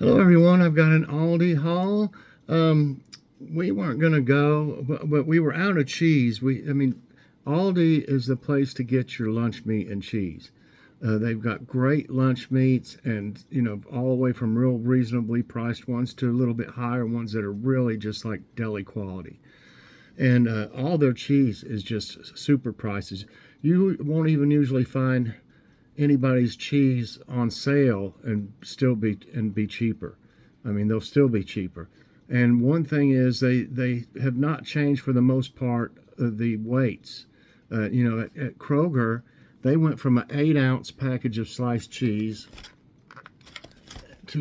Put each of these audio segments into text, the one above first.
Hello everyone, I've got an Aldi haul. We weren't going to go, but we were out of cheese. Aldi is the place to get your lunch meat and cheese. They've got great lunch meats and, all the way from real reasonably priced ones to a little bit higher ones that are really just like deli quality. And all their cheese is just super prices. You won't even usually find anybody's cheese on sale and be cheaper. They'll still be cheaper. And one thing is they have not changed for the most part the weights. At Kroger, they went from an 8-ounce package of sliced cheese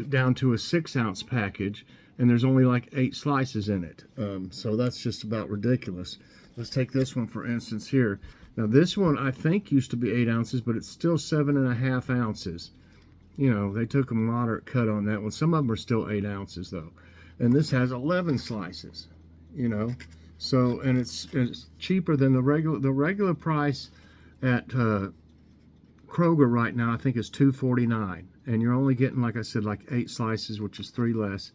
down to a 6-ounce package, and there's only like 8 slices in it. So that's just about ridiculous. Let's take this one for instance here. Now this one I think used to be 8 ounces, but it's still 7.5 ounces. They took a moderate cut on that one. Some of them are still 8 ounces though. And this has 11 slices, So, and it's cheaper than the regular price at Kroger right now, I think is $2.49. And you're only getting, like I said, like 8 slices, which is 3 less.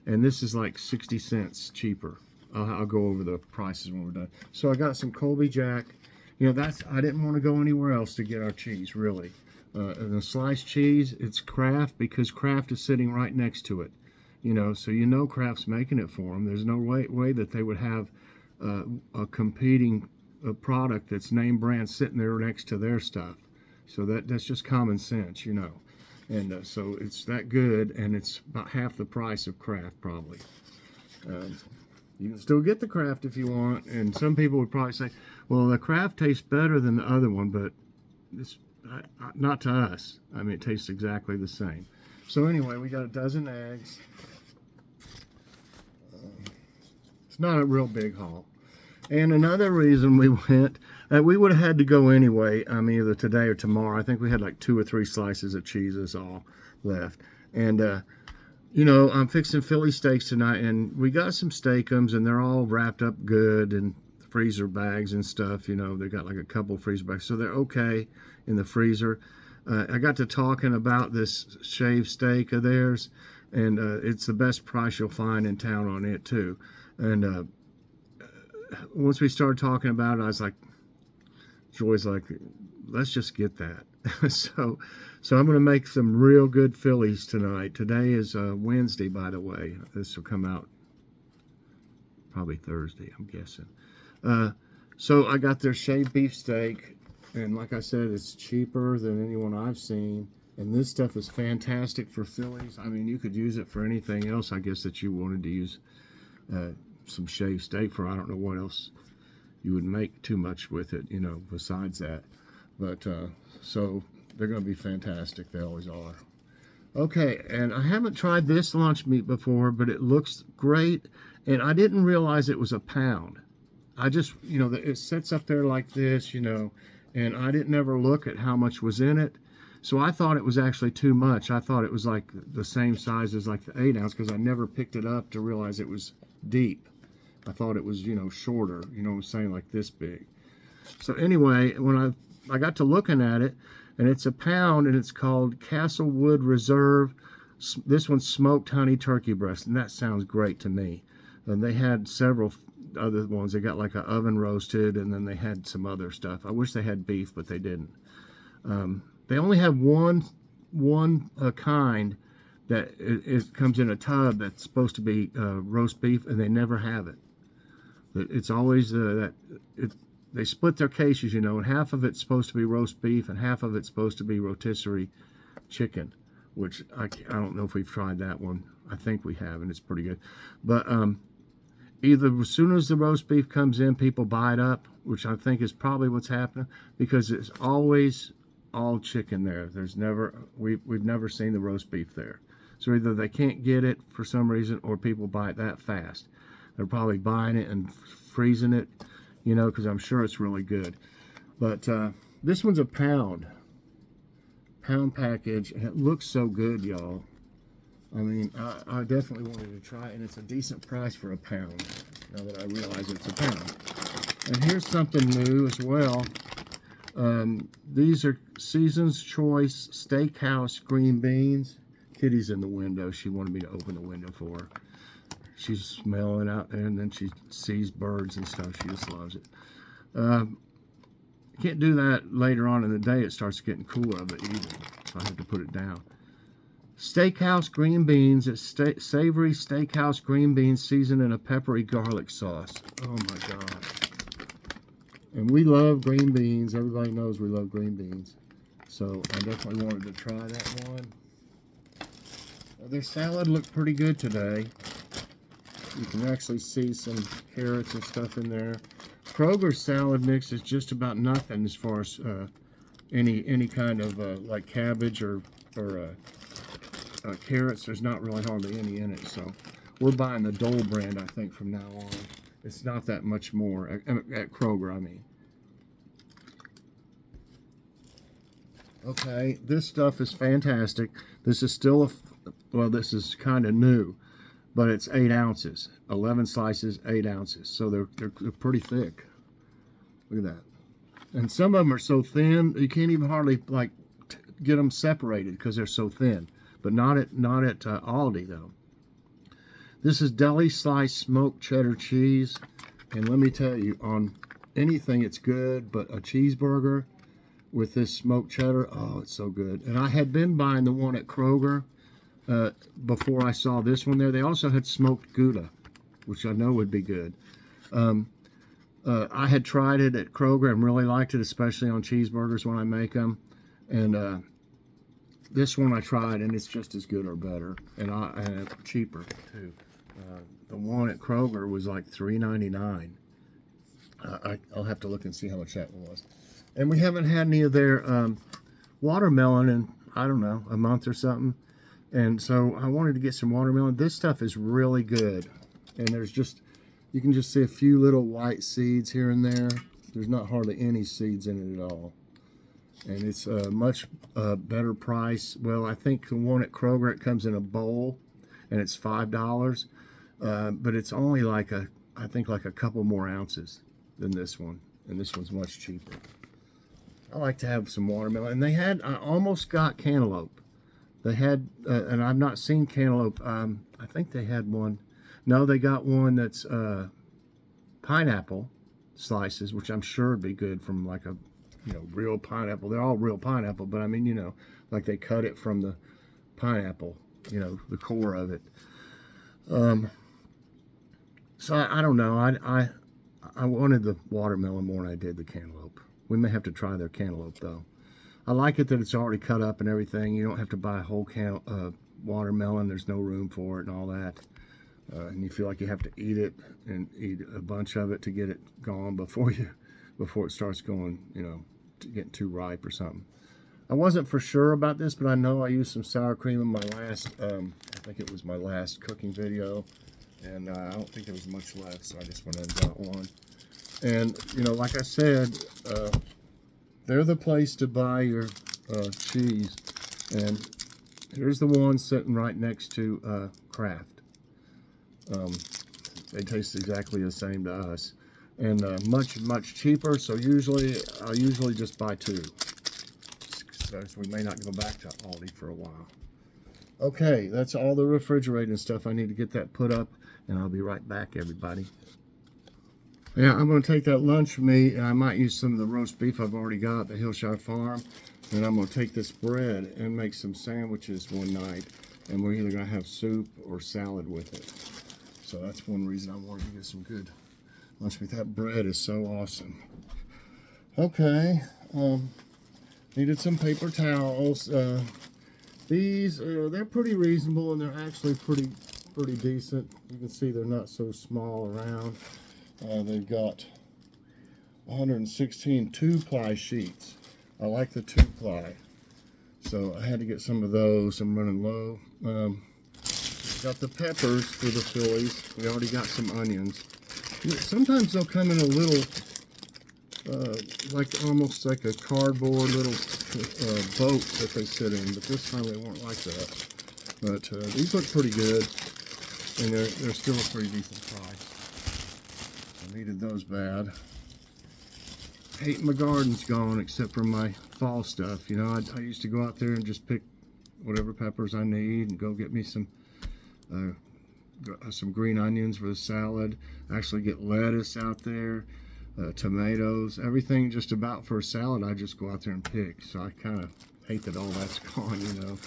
And this is like 60 cents cheaper. I'll go over the prices when we're done. So I got some Colby Jack. I didn't want to go anywhere else to get our cheese, really. And the sliced cheese, it's Kraft because Kraft is sitting right next to it. So Kraft's making it for them. There's no way that they would have a competing product that's name brand sitting there next to their stuff. So that's just common sense, And so it's that good, and it's about half the price of Kraft probably. You can still get the Kraft if you want, and some people would probably say, well, the Kraft tastes better than the other one, but it's not to us. It tastes exactly the same. So anyway, we got a dozen eggs. It's not a real big haul. And another reason we went, we would have had to go anyway, either today or tomorrow. I think we had like 2 or 3 slices of cheese is all left. And, I'm fixing Philly steaks tonight, and we got some steakums, and they're all wrapped up good in freezer bags and stuff. They got like a couple freezer bags, so they're okay in the freezer. I got to talking about this shaved steak of theirs, and it's the best price you'll find in town on it too. And once we started talking about it, I was like, Joy's like, let's just get that. So I'm going to make some real good Phillies tonight. Today is Wednesday, by the way. This will come out probably Thursday, I'm guessing. So I got their shaved beef steak, and like I said, it's cheaper than anyone I've seen. And this stuff is fantastic for Phillies. You could use it for anything else, I guess, that you wanted to use some shaved steak for. I don't know what else you would make too much with it, besides that. But so they're going to be fantastic. They always are. Okay, and I haven't tried this lunch meat before, but it looks great. And I didn't realize it was a pound. I just, it sits up there like this, and I didn't ever look at how much was in it. So I thought it was actually too much. I thought it was like the same size as like the 8 ounce, because I never picked it up to realize it was deep. I thought it was, shorter, I'm saying, like this big. So anyway, when I got to looking at it, and it's a pound, and it's called Castlewood Reserve. This one's smoked honey turkey breast, and that sounds great to me. And they had several other ones. They got like a oven roasted, and then they had some other stuff. I wish they had beef, but they didn't. They only have one kind that it comes in a tub that's supposed to be roast beef, and they never have it. It's always they split their cases, and half of it's supposed to be roast beef, and half of it's supposed to be rotisserie chicken, which I don't know if we've tried that one. I think we have, and it's pretty good. But either as soon as the roast beef comes in, people buy it up, which I think is probably what's happening, because it's always all chicken there. We've never seen the roast beef there. So either they can't get it for some reason, or people buy it that fast. They're probably buying it and freezing it, because I'm sure it's really good. But this one's a pound package, and it looks so good, y'all. I definitely wanted to try it, and it's a decent price for a pound, now that I realize it's a pound. And here's something new as well. These are Season's Choice Steakhouse green beans. Kitty's in the window. She wanted me to open the window for her. She's smelling out there, and then she sees birds and stuff. She just loves it. Can't do that later on in the day. It starts getting cooler of the evening, so I have to put it down. Steakhouse green beans. It's savory steakhouse green beans seasoned in a peppery garlic sauce. Oh my God. And we love green beans. Everybody knows we love green beans. So I definitely wanted to try that one. Their salad looked pretty good today. You can actually see some carrots and stuff in there. Kroger's salad mix is just about nothing as far as any kind of like cabbage or carrots. There's not really hardly any in it. So we're buying the Dole brand, I think, from now on. It's not that much more at Kroger, I mean. Okay, this stuff is fantastic. This is still well, this is kind of new, but it's 8 ounces, 11 slices, 8 ounces. So they're pretty thick. Look at that. And some of them are so thin you can't even hardly like get them separated because they're so thin. But not at Aldi though. This is deli sliced smoked cheddar cheese, and let me tell you, on anything it's good, but a cheeseburger with this smoked cheddar, oh, it's so good. And I had been buying the one at Kroger before I saw this one there. They also had smoked Gouda, which I know would be good. I had tried it at Kroger and really liked it, especially on cheeseburgers when I make them. And this one I tried, and it's just as good or better, and cheaper too. The one at Kroger was like $3.99. I'll have to look and see how much that was. And we haven't had any of their watermelon in, I don't know, a month or something. And so I wanted to get some watermelon. This stuff is really good. And there's just, you can just see a few little white seeds here and there. There's not hardly any seeds in it at all. And it's a much better price. Well, I think the one at Kroger, it comes in a bowl, and it's $5. But it's only like I think like a couple more ounces than this one. And this one's much cheaper. I like to have some watermelon. And I almost got cantaloupe. They had, and I've not seen cantaloupe. I think they had one. No, they got one that's pineapple slices, which I'm sure would be good from like a, real pineapple. They're all real pineapple, but I mean, like they cut it from the pineapple, the core of it. So I don't know. I wanted the watermelon more than I did the cantaloupe. We may have to try their cantaloupe though. I like it that it's already cut up and everything. You don't have to buy a whole watermelon. There's no room for it and all that. And you feel like you have to eat it and eat a bunch of it to get it gone before it starts going, getting too ripe or something. I wasn't for sure about this, but I know I used some sour cream in my last, I think it was my last cooking video. And I don't think there was much left, so I just went and got one. And, like I said, they're the place to buy your cheese. And here's the one sitting right next to Kraft. They taste exactly the same to us. And much cheaper, so I'll usually just buy 2. So we may not go back to Aldi for a while. Okay, that's all the refrigerating stuff. I need to get that put up, and I'll be right back, everybody. Yeah, I'm going to take that lunch meat, and I might use some of the roast beef I've already got at the Hillshire Farm. And I'm going to take this bread and make some sandwiches one night. And we're either going to have soup or salad with it. So that's one reason I wanted to get some good lunch meat. That bread is so awesome. Okay, needed some paper towels. These, they're pretty reasonable, and they're actually pretty decent. You can see they're not so small around. They've got 116 2-ply sheets. I like the 2-ply, so I had to get some of those. I'm running low. Got the peppers for the Phillies. We already got some onions. Sometimes they'll come in a little, almost like a cardboard little boat that they sit in, but this time they weren't like that. But these look pretty good, and they're still a pretty decent price. I needed those bad. Hate my garden's gone except for my fall stuff. I used to go out there and just pick whatever peppers I need, and go get me some green onions for the salad. Actually get lettuce out there, tomatoes, everything just about for a salad. I just go out there and pick. So I kind of hate that all that's gone, you know.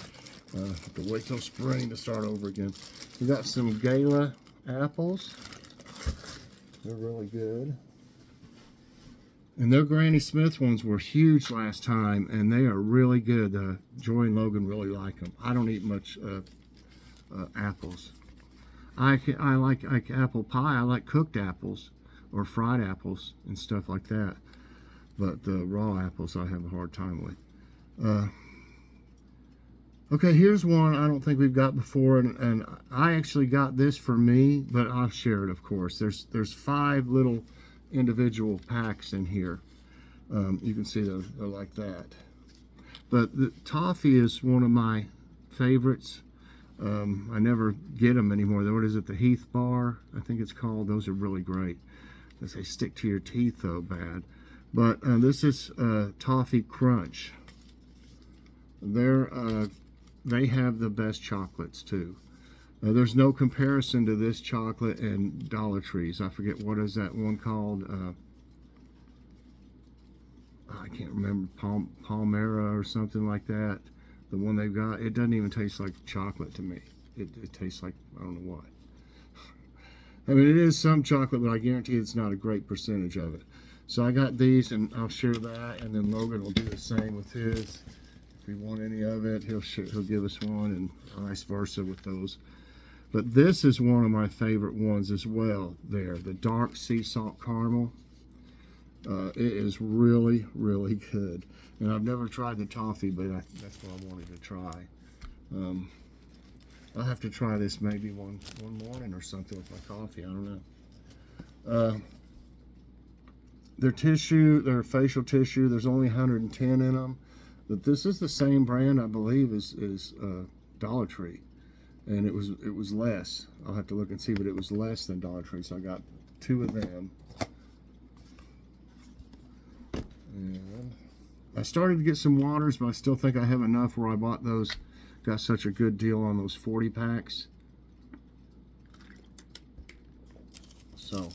Have to wait till spring to start over again. We got some Gala apples. They're really good. And their Granny Smith ones were huge last time, and they are really good. Joy and Logan really like them. I don't eat much apples. I like apple pie. I like cooked apples or fried apples and stuff like that. But the raw apples I have a hard time with. Okay, here's one I don't think we've got before, and I actually got this for me, but I'll share it, of course. There's 5 little individual packs in here. You can see they're like that. But the toffee is one of my favorites. I never get them anymore. What is it, the Heath bar, I think it's called? Those are really great. Because they stick to your teeth, though, bad. But this is Toffee Crunch. They have the best chocolates, too. There's no comparison to this chocolate and Dollar Tree's. I forget, what is that one called? I can't remember, Palmera or something like that. The one they've got, it doesn't even taste like chocolate to me. It tastes like, I don't know what. I mean, it is some chocolate, but I guarantee it's not a great percentage of it. So I got these, and I'll share that, and then Logan will do the same with his. If we want any of it, he'll give us one, and vice versa with those. But this is one of my favorite ones as well there, the dark sea salt caramel. It is really, really good. And I've never tried the toffee, but that's what I wanted to try. I'll have to try this maybe one morning or something with my coffee. I don't know. Their tissue, their facial tissue, there's only 110 in them. But this is the same brand, I believe, as Dollar Tree. And it was less. I'll have to look and see, but it was less than Dollar Tree. So I got 2 of them. And I started to get some waters, but I still think I have enough where I bought those. Got such a good deal on those 40 packs. So,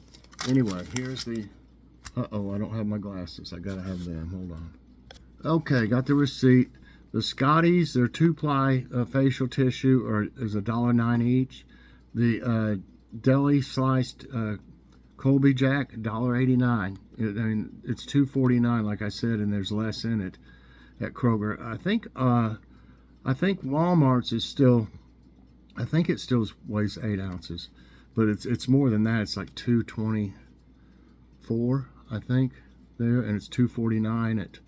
anyway, here's the... Uh-oh, I don't have my glasses. I gotta have them. Hold on. Okay, got the receipt. The Scotties, their 2-ply facial tissue is $1.09 each. The deli sliced Colby Jack, $1.89. I mean, it's $2.49, like I said, and there's less in it at Kroger. I think Walmart's is still. I think it still weighs 8 ounces, but it's more than that. It's like $2.24, I think, there, and it's $2.49 at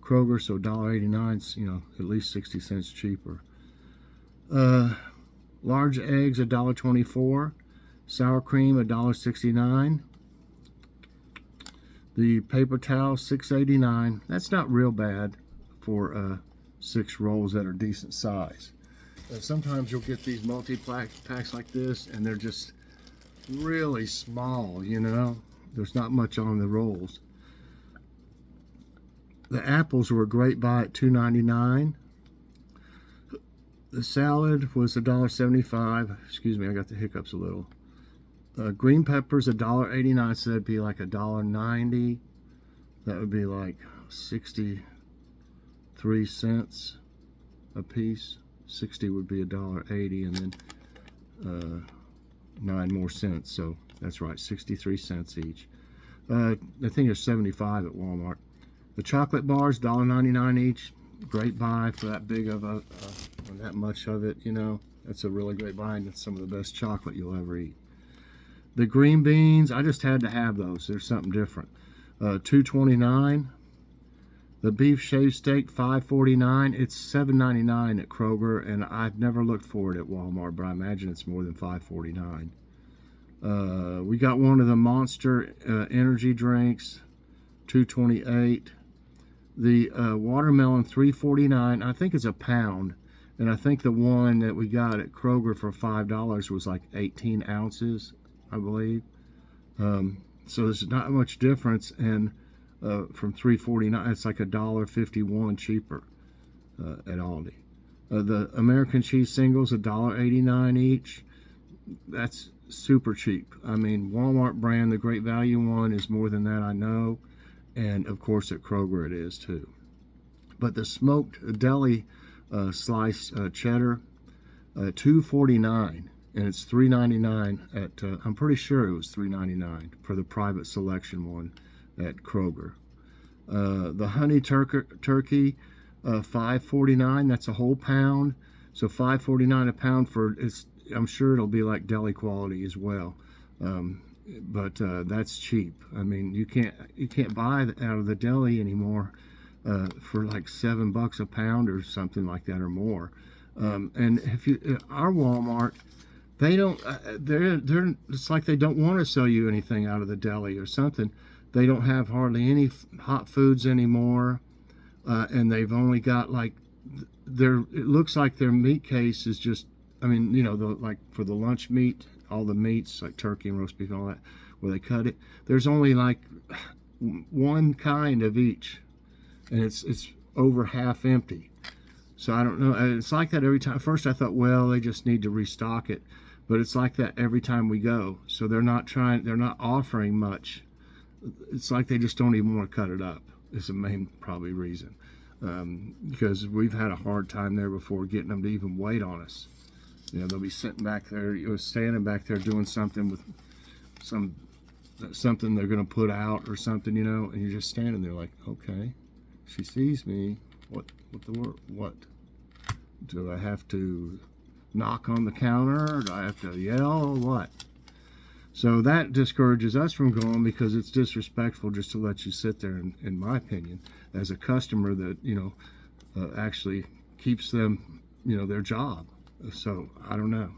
Kroger, so $1.89 is, you know, at least 60 cents cheaper. Large eggs, $1.24. Sour cream, $1.69. The paper towel, $6.89. That's not real bad for 6 rolls that are decent size. Sometimes you'll get these multi-packs like this, and they're just really small, you know. There's not much on the rolls. The apples were a great buy at $2.99. The salad was $1.75. Excuse me, I got the hiccups a little. Green peppers, $1.89, so that'd be like $1.90. That would be like 63 cents a piece. 60 would be $1.80, and then 9 more cents. So that's right, 63 cents each. I think it's 75 at Walmart. The chocolate bars, $1.99 each. Great buy for that big of that much of it. You know, that's a really great buy, and it's some of the best chocolate you'll ever eat. The green beans, I just had to have those. There's something different. $2.29. The beef shaved steak, $5.49. It's $7.99 at Kroger, and I've never looked for it at Walmart, but I imagine it's more than $5.49. We got one of the Monster energy drinks, $2.28. The watermelon, $3.49. I think it's a pound, and I think the one that we got at Kroger for $5 was like 18 ounces. I believe. So there's not much difference, and from $3.49, it's like $1.51 cheaper at Aldi. The American cheese singles, $1.89 each. That's super cheap. I mean, Walmart brand, the Great Value one, is more than that, I know. And of course at Kroger it is too. But the smoked deli slice cheddar, $2.49, and it's $3.99 at. I'm pretty sure it was $3.99 for the private selection one at Kroger. The honey turkey, $5.49. That's a whole pound, so $5.49 a pound for it's. I'm sure it'll be like deli quality as well. But that's cheap. I mean, you can't buy out of the deli anymore for like $7 a pound or something like that or more. And if you our Walmart, they don't. They're. It's like they don't want to sell you anything out of the deli or something. They don't have hardly any hot foods anymore, and they've only got like It looks like their meat case is just. I mean, you know, like for the lunch meat, all the meats like turkey and roast beef and all that, where they cut it, there's only like one kind of each, and it's over half empty. So I don't know. It's like that every time. First I thought, well, they just need to restock it, but it's like that every time we go. So they're not offering much. It's like they just don't even want to cut it up. Is the main probably reason, because we've had a hard time there before getting them to even wait on us. You know, they'll be sitting back there, standing back there doing something with something they're going to put out or something, you know, and you're just standing there like, okay, she sees me. What do I have to knock on the counter? Or do I have to yell or what? So that discourages us from going, because it's disrespectful just to let you sit there, in my opinion, as a customer that, you know, actually keeps them, you know, their job. So I don't know.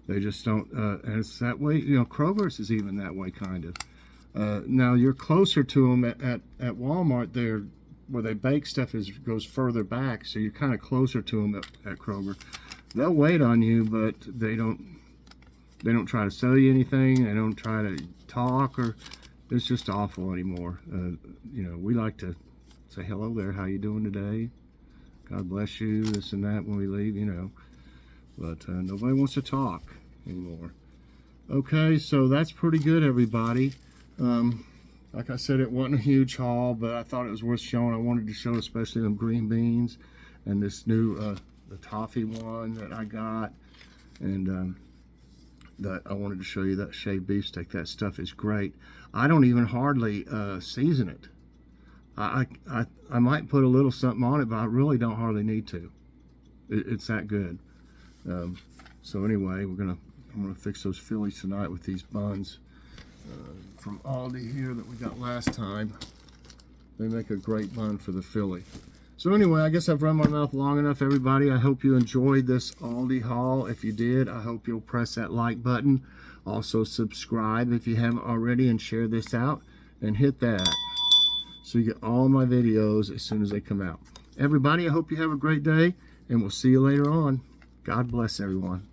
They just don't, and it's that way. You know, Kroger's is even that way, kind of. Now you're closer to them at Walmart. There, where they bake stuff goes further back, so you're kind of closer to them at Kroger. They'll wait on you, but they don't try to sell you anything. They don't try to talk, or it's just awful anymore. You know, we like to say hello there. How you doing today? God bless you. This and that when we leave, you know. But nobody wants to talk anymore. Okay, so that's pretty good, everybody. Like I said, it wasn't a huge haul, but I thought it was worth showing. I wanted to show especially them green beans and this new the toffee one that I got, and that I wanted to show you that shaved beef steak. That stuff is great. I don't even hardly season it. I might put a little something on it, but I really don't hardly need to. It's that good. So anyway, I'm gonna fix those Phillies tonight with these buns from Aldi here that we got last time. They make a great bun for the Philly. So anyway, I guess I've run my mouth long enough, everybody. I hope you enjoyed this Aldi haul. If you did, I hope you'll press that like button. Also subscribe if you haven't already, and share this out, and hit that so you get all my videos as soon as they come out. Everybody, I hope you have a great day, and we'll see you later on. God bless everyone.